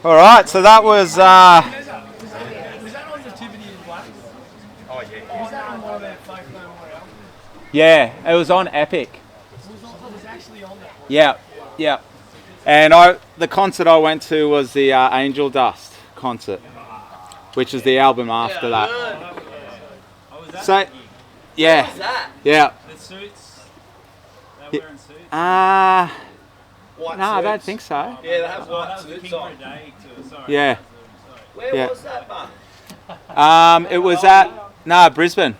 All right, so that was Was that on Nativity in Black? Oh yeah. Was that on one of their Folk No More albums? yeah, it was on Epic. It was actually on that one. Yeah, yeah. And the concert I went to was the Angel Dust concert, which is the album after that. Oh, was that So, yeah, What was that? yeah. the suits? They're wearing suits? White No, I don't suits. think so. Yeah, they have Oh, white that was the suits King for on. a Day tour. Sorry. Yeah. Where Yeah. was that, man? It was at Brisbane.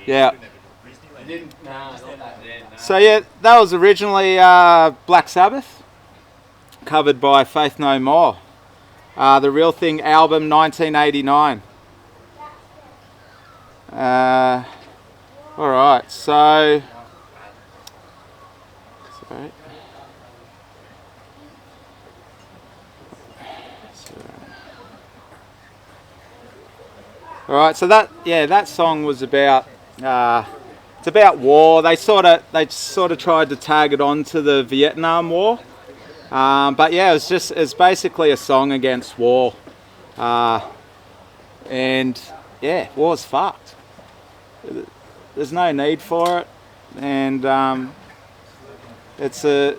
Yeah. You didn't. Nah, not that then. Nah. So yeah, that was originally Black Sabbath, covered by Faith No More. The Real Thing album, 1989. All right, so. Sorry. All right, so that song was about it's about war. They sort of tried to tag it on to the Vietnam War, but yeah, it's basically a song against war, and yeah, war's fucked. There's no need for it, and it's a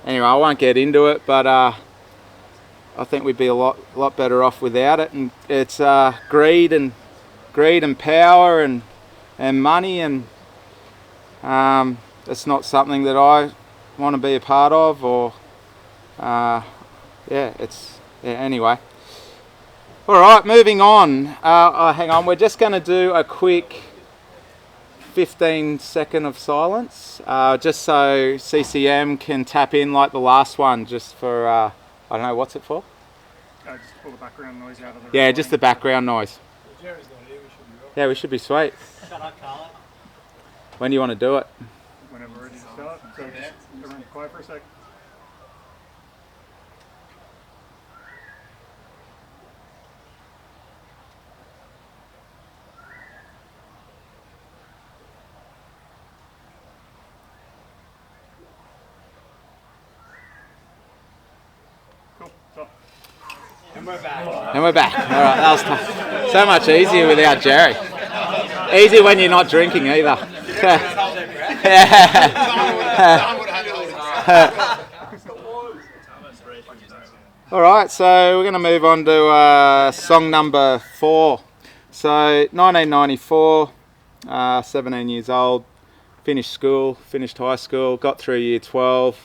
anyway. I won't get into it, but I think we'd be a lot better off without it. And it's greed and power and money, and it's not something that I want to be a part of. Or anyway. All right, moving on. Hang on, we're just going to do a quick 15-second of silence, just so CCM can tap in like the last one, just for I don't know, what's it for? Just pull the background noise out of the Yeah, recording. just the background noise. Jerry's not here, we should be right. Yeah, we should be sweet. Shut up, Carla. When do you want to do it? Whenever ready to start. So just everyone quiet for a sec. Cool. So, And we're back. And we're back. All right, that was tough. So much easier without Jerry. Easy when you're not drinking either. All right, so we're going to move on to song number 4. So 1994, 17 years old, finished high school, got through year 12,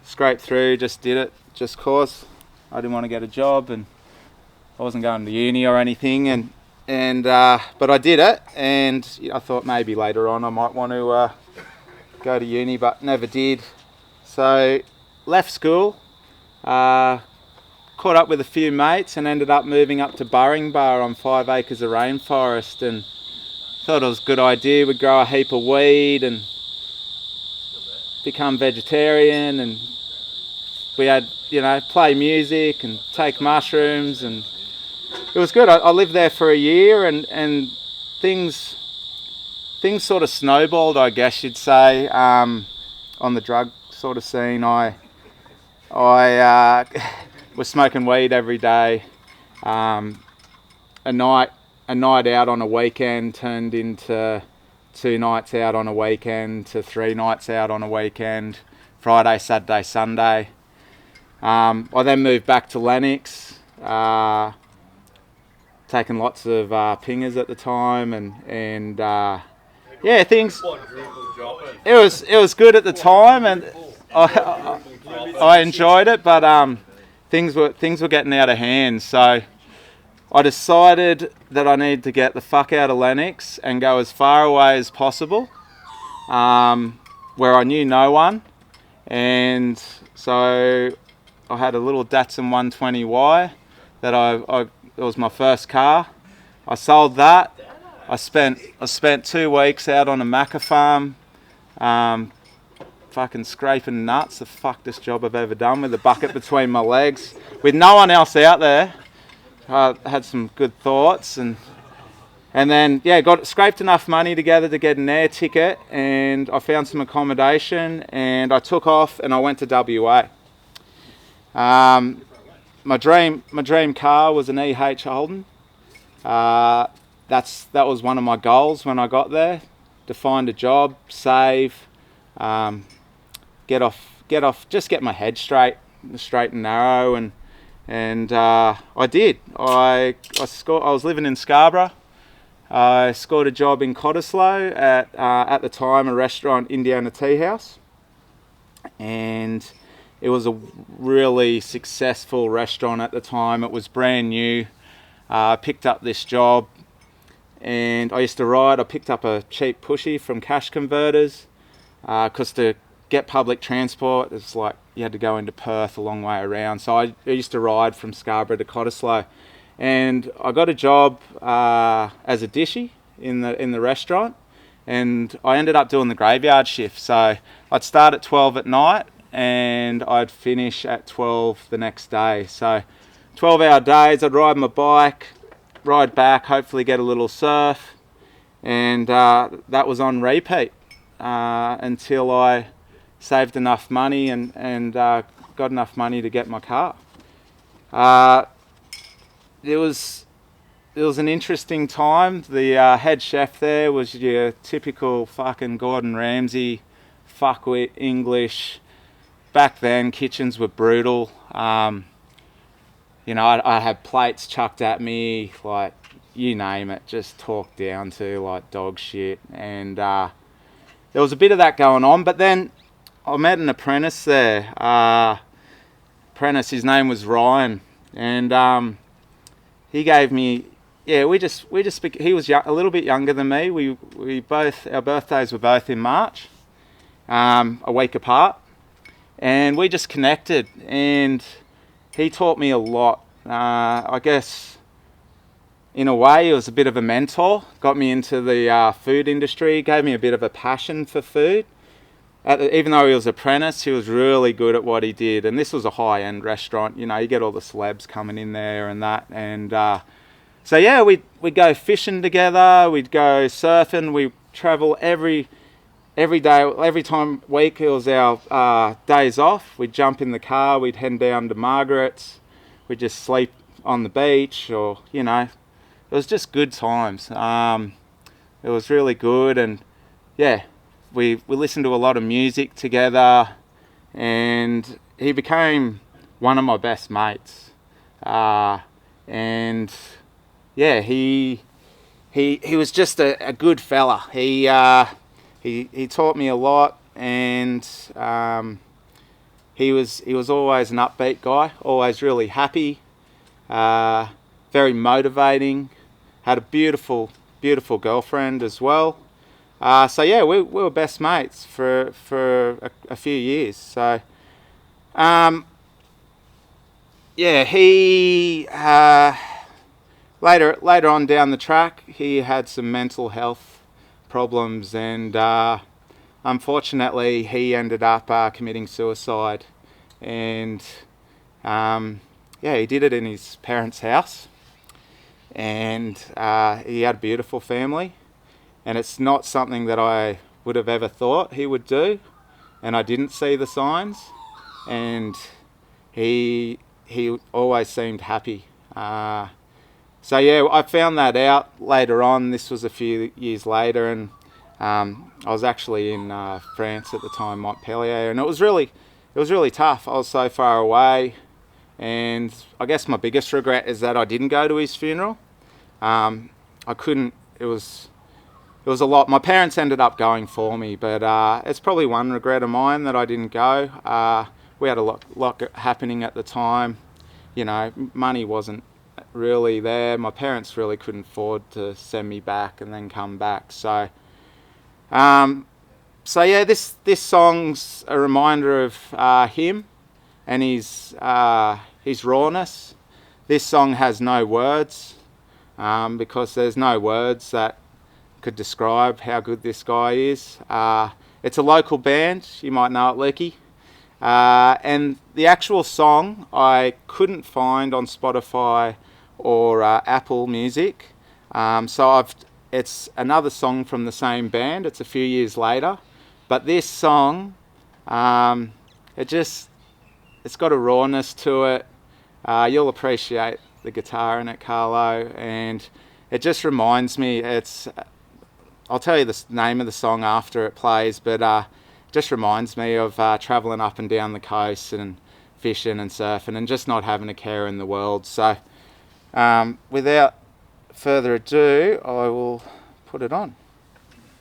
scraped through, just did it, just cause I didn't want to get a job, and I wasn't going to uni or anything, and but I did it, and I thought maybe later on I might want to go to uni, but never did. So left school, caught up with a few mates, and ended up moving up to Burringbar on 5 acres of rainforest, and thought it was a good idea. We'd grow a heap of weed and become vegetarian, and we had, play music and take mushrooms, and it was good. I lived there for a year, and things sort of snowballed, I guess you'd say, on the drug sort of scene. I was smoking weed every day. A night out on a weekend turned into 2 nights out on a weekend to 3 nights out on a weekend. Friday, Saturday, Sunday. I then moved back to Lennox, taking lots of pingers at the time, and things. It was good at the time, and I enjoyed it, but things were getting out of hand. So I decided that I needed to get the fuck out of Lennox and go as far away as possible, where I knew no one, and so I had a little Datsun 120Y that it was my first car. I sold that. I spent 2 weeks out on a Macca farm, fucking scraping nuts. The fuckedest job I've ever done, with a bucket between my legs, with no one else out there. I had some good thoughts, and And then, yeah, got scraped enough money together to get an air ticket, and I found some accommodation, and I took off and I went to WA. My dream car was an EH Holden. That was one of my goals when I got there, to find a job, save, just get my head straight and narrow, and I did. I was living in Scarborough. I scored a job in Cottesloe at the time a restaurant, Indiana Tea House, and it was a really successful restaurant at the time. It was brand new. I picked up this job, and I used to ride. I picked up a cheap pushy from Cash Converters, because to get public transport, it's like you had to go into Perth a long way around. So I used to ride from Scarborough to Cottesloe. And I got a job as a dishy in the restaurant, and I ended up doing the graveyard shift. So I'd start at 12 at night, and I'd finish at 12 the next day. So 12-hour days. I'd ride my bike, ride back, hopefully get a little surf, and that was on repeat until I saved enough money and got enough money to get my car. It was an interesting time. The head chef there was your typical fucking Gordon Ramsay, fuckwit English. Back then, kitchens were brutal. I had plates chucked at me, like, you name it, just talked down to like dog shit. And there was a bit of that going on. But then I met an apprentice there. His name was Ryan, and he gave me, he was a little bit younger than me. Our birthdays were both in March, a week apart, and we just connected, and he taught me a lot. I guess in a way he was a bit of a mentor, got me into the food industry, gave me a bit of a passion for food. Even though he was an apprentice, he was really good at what he did. And this was a high-end restaurant. You get all the celebs coming in there and that. And so, yeah, we'd go fishing together. We'd go surfing. We'd travel every day. Every week it was our days off. We'd jump in the car. We'd head down to Margaret's. We'd just sleep on the beach, or, it was just good times. It was really good. And, yeah. We listened to a lot of music together, and he became one of my best mates. And yeah, he was just a good fella. He taught me a lot, and he was always an upbeat guy, always really happy, very motivating. Had a beautiful girlfriend as well. So yeah, we were best mates for a few years. So, yeah, he later on down the track, he had some mental health problems, and unfortunately, he ended up committing suicide. And yeah, he did it in his parents' house, and he had a beautiful family. And it's not something that I would have ever thought he would do, and I didn't see the signs. And he always seemed happy. So yeah, I found that out later on. This was a few years later, and I was actually in France at the time, Montpellier, and it was really tough. I was so far away, and I guess my biggest regret is that I didn't go to his funeral. I couldn't. It was a lot. My parents ended up going for me, but it's probably one regret of mine that I didn't go. We had a lot happening at the time. Money wasn't really there. My parents really couldn't afford to send me back and then come back. So yeah, this song's a reminder of him and his rawness. This song has no words, because there's no words that could describe how good this guy is. It's a local band, you might know it, Leaky. And the actual song I couldn't find on Spotify or Apple Music. It's another song from the same band. It's a few years later, but this song, it's got a rawness to it. You'll appreciate the guitar in it, Carlo, and it just reminds me. I'll tell you the name of the song after it plays, but it just reminds me of travelling up and down the coast and fishing and surfing and just not having a care in the world. So, without further ado, I will put it on.